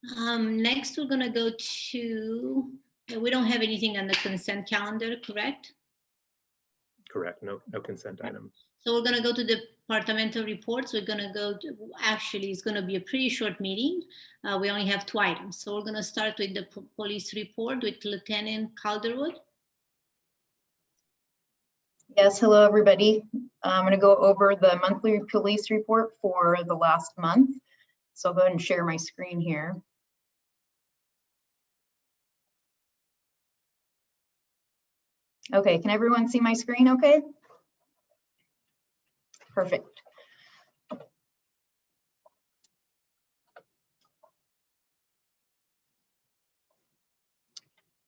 Next, we're gonna go to, we don't have anything on the consent calendar, correct? Correct, no consent items. So we're gonna go to departmental reports. We're gonna go to, actually, it's gonna be a pretty short meeting. We only have 2 items. So we're gonna start with the police report with Lieutenant Calderwood. Yes, hello everybody. I'm going to go over the monthly police report for the last month. So I'll go ahead and share my screen here. Okay, can everyone see my screen okay? Perfect. All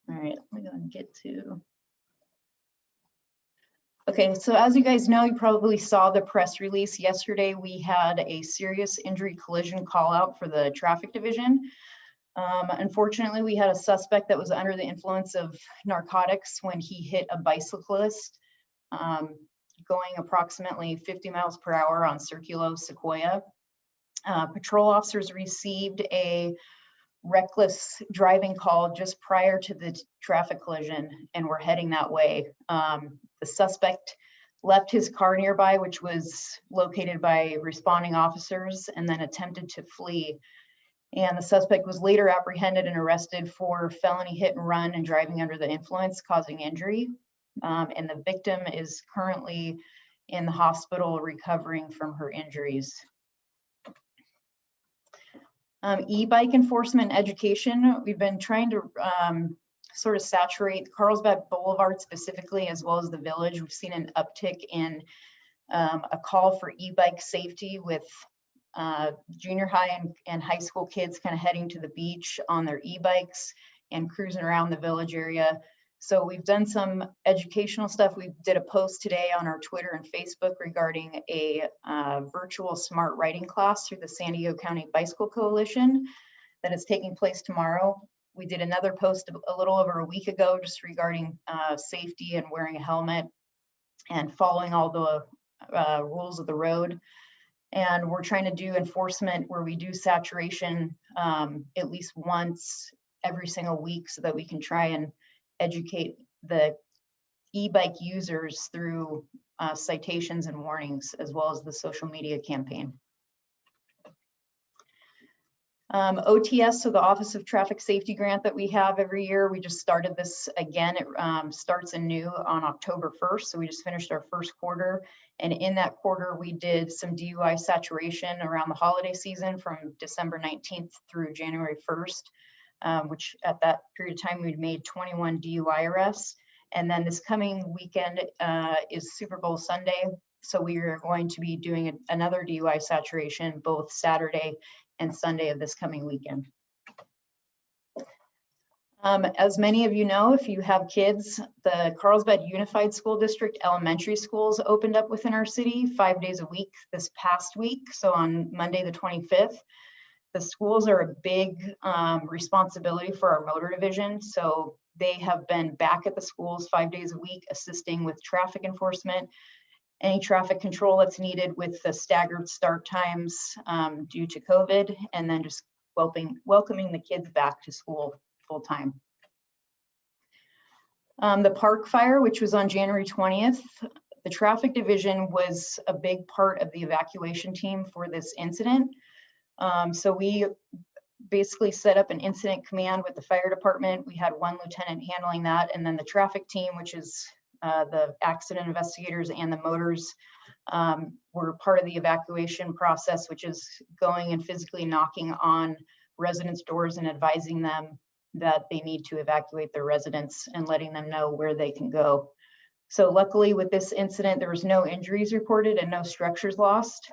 right, let me go and get to. Okay, so as you guys know, you probably saw the press release yesterday. We had a serious injury collision call out for the traffic division. Unfortunately, we had a suspect that was under the influence of narcotics when he hit a bicyclist going approximately 50 miles per hour on Circulo Sequoia. Patrol officers received a reckless driving call just prior to the traffic collision and were heading that way. The suspect left his car nearby, which was located by responding officers, and then attempted to flee. And the suspect was later apprehended and arrested for felony hit and run and driving under the influence, causing injury. And the victim is currently in the hospital recovering from her injuries. E-bike enforcement education, we've been trying to sort of saturate Carlsbad Boulevard specifically, as well as the village. We've seen an uptick in a call for e-bike safety with junior high and high school kids kind of heading to the beach on their e-bikes and cruising around the village area. So we've done some educational stuff. We did a post today on our Twitter and Facebook regarding a virtual smart riding class through the San Diego County Bicycle Coalition that is taking place tomorrow. We did another post a little over a week ago just regarding safety and wearing a helmet and following all the rules of the road. And we're trying to do enforcement where we do saturation at least once every single week so that we can try and educate the e-bike users through citations and warnings, as well as the social media campaign. OTS, so the Office of Traffic Safety grant that we have every year, we just started this again. It starts anew on October 1st. So we just finished our first quarter. And in that quarter, we did some DUI saturation around the holiday season from December 19th through January 1st. Which at that period of time, we'd made 21 DUI arrests. And then this coming weekend is Super Bowl Sunday. So we are going to be doing another DUI saturation both Saturday and Sunday of this coming weekend. As many of you know, if you have kids, the Carlsbad Unified School District elementary schools opened up within our city 5 days a week this past week. So on Monday, the 25th. The schools are a big responsibility for our motor division. So they have been back at the schools 5 days a week, assisting with traffic enforcement, any traffic control that's needed with the staggered start times due to COVID, and then just welcoming the kids back to school full time. The park fire, which was on January 20th, the traffic division was a big part of the evacuation team for this incident. So we basically set up an incident command with the fire department. We had one lieutenant handling that, and then the traffic team, which is the accident investigators and the motors, were part of the evacuation process, which is going and physically knocking on residents' doors and advising them that they need to evacuate their residents and letting them know where they can go. So luckily with this incident, there was no injuries reported and no structures lost.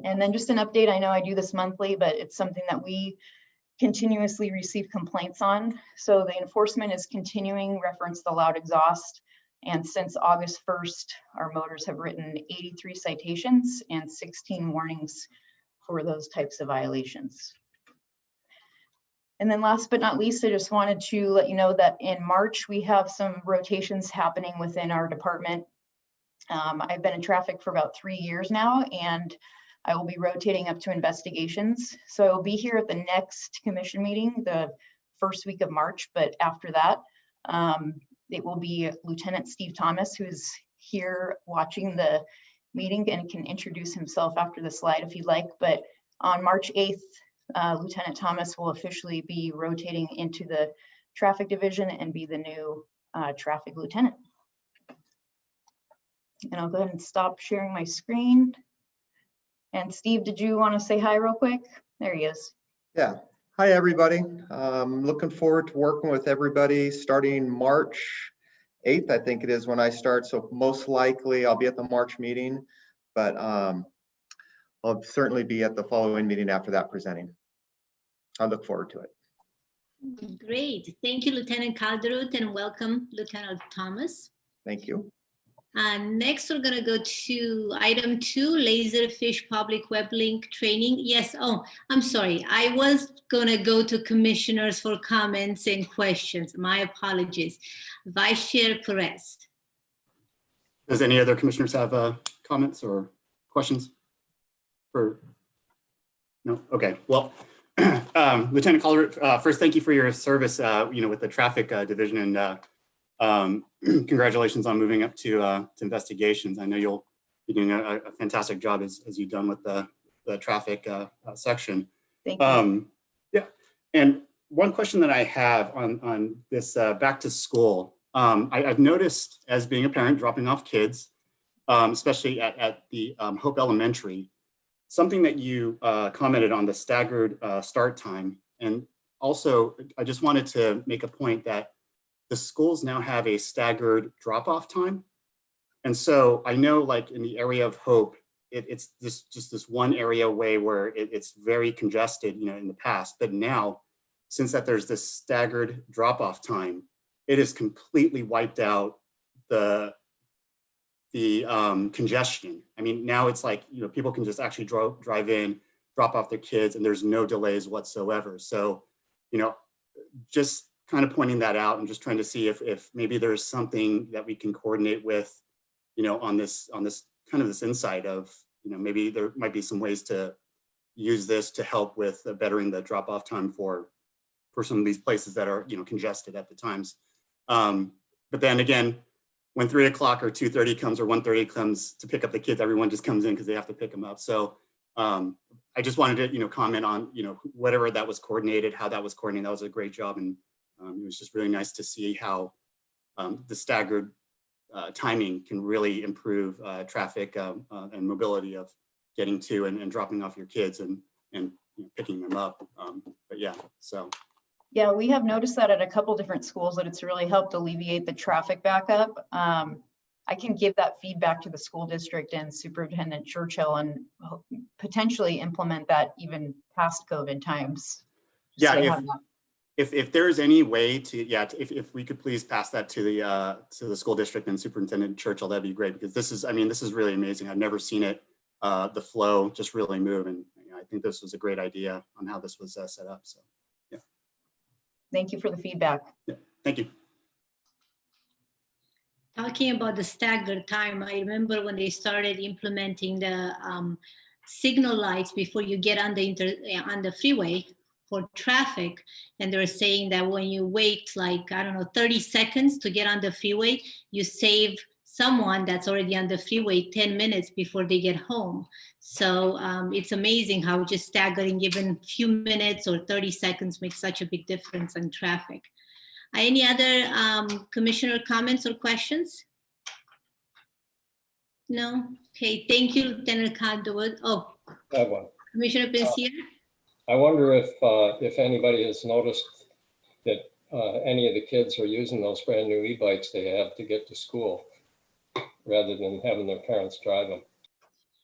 And then just an update, I know I do this monthly, but it's something that we continuously receive complaints on. So the enforcement is continuing, reference the loud exhaust. And since August 1st, our motors have written 83 citations and 16 warnings for those types of violations. And then last but not least, I just wanted to let you know that in March, we have some rotations happening within our department. I've been in traffic for about 3 years now, and I will be rotating up to investigations. So I will be here at the next commission meeting, the first week of March, but after that, it will be Lieutenant Steve Thomas, who's here watching the meeting and can introduce himself after the slide if you'd like. But on March 8th, Lieutenant Thomas will officially be rotating into the traffic division and be the new traffic lieutenant. And I'll go ahead and stop sharing my screen. And Steve, did you want to say hi real quick? There he is. Yeah. Hi, everybody. Looking forward to working with everybody starting March 8th, I think it is when I start. So most likely I'll be at the March meeting, but I'll certainly be at the following meeting after that presenting. I look forward to it. Great. Thank you, Lieutenant Calderwood, and welcome, Lieutenant Thomas. Thank you. Next, we're going to go to item 2, Laserfish public web link training. Yes. Oh, I'm sorry. I was going to go to commissioners for comments and questions. My apologies. Vice Chair Perez. Does any other commissioners have comments or questions? No? Okay. Well, Lieutenant Calderwood, first, thank you for your service, with the traffic division, and congratulations on moving up to investigations. I know you'll be doing a fantastic job as you've done with the traffic section. Thank you. Yeah, and one question that I have on this back to school, I've noticed as being a parent dropping off kids, especially at the Hope Elementary, something that you commented on, the staggered start time. And also, I just wanted to make a point that the schools now have a staggered drop-off time. And so I know, like in the area of Hope, it's just this one area way where it's very congested, in the past. But now, since that there's this staggered drop-off time, it has completely wiped out the congestion. I mean, now it's like, people can just actually drive in, drop off their kids, and there's no delays whatsoever. So, just kind of pointing that out and just trying to see if maybe there's something that we can coordinate with, on this kind of this insight of, maybe there might be some ways to use this to help with bettering the drop-off time for some of these places that are, congested at the times. But then again, when 3 o'clock or 2:30 comes or 1:30 comes to pick up the kids, everyone just comes in because they have to pick them up. So I just wanted to, comment on, whatever that was coordinated, how that was coordinated. That was a great job. And it was just really nice to see how the staggered timing can really improve traffic and mobility of getting to and dropping off your kids and picking them up. But yeah, so. Yeah, we have noticed that at a couple different schools that it's really helped alleviate the traffic backup. I can give that feedback to the school district and Superintendent Churchill and potentially implement that even past COVID times. Yeah, if there's any way to, if we could please pass that to the school district and Superintendent Churchill, that'd be great, because this is really amazing. I've never seen it, the flow just really move, and I think this was a great idea on how this was set up. So, yeah. Thank you for the feedback. Yeah, thank you. Talking about the staggered time, I remember when they started implementing the signal lights before you get on the freeway for traffic, and they were saying that when you wait 30 seconds to get on the freeway, you save someone that's already on the freeway 10 minutes before they get home. So it's amazing how just staggering even a few minutes or 30 seconds makes such a big difference in traffic. Any other commissioner comments or questions? No? Okay, thank you, Lieutenant Calderwood. Oh, I have one. Commissioner Pensier? I wonder if anybody has noticed that any of the kids are using those brand new e-bikes they have to get to school rather than having their parents drive them.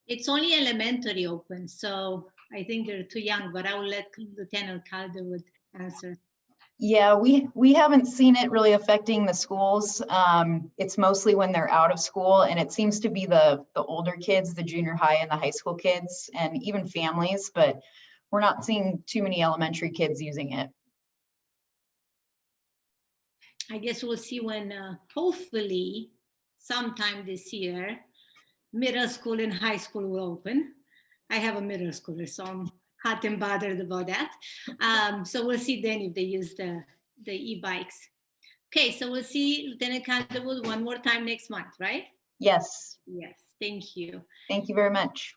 It's only elementary open, so I think they're too young, but I will let Lieutenant Calderwood answer. Yeah, we haven't seen it really affecting the schools. It's mostly when they're out of school, and it seems to be the older kids, the junior high and the high school kids, and even families, but we're not seeing too many elementary kids using it. I guess we'll see when hopefully sometime this year, middle school and high school will open. I have a middle schooler, so I'm hot and bothered about that. So we'll see then if they use the e-bikes. Okay, so we'll see Lieutenant Constable one more time next month, right? Yes, Yes, thank you. thank you very much.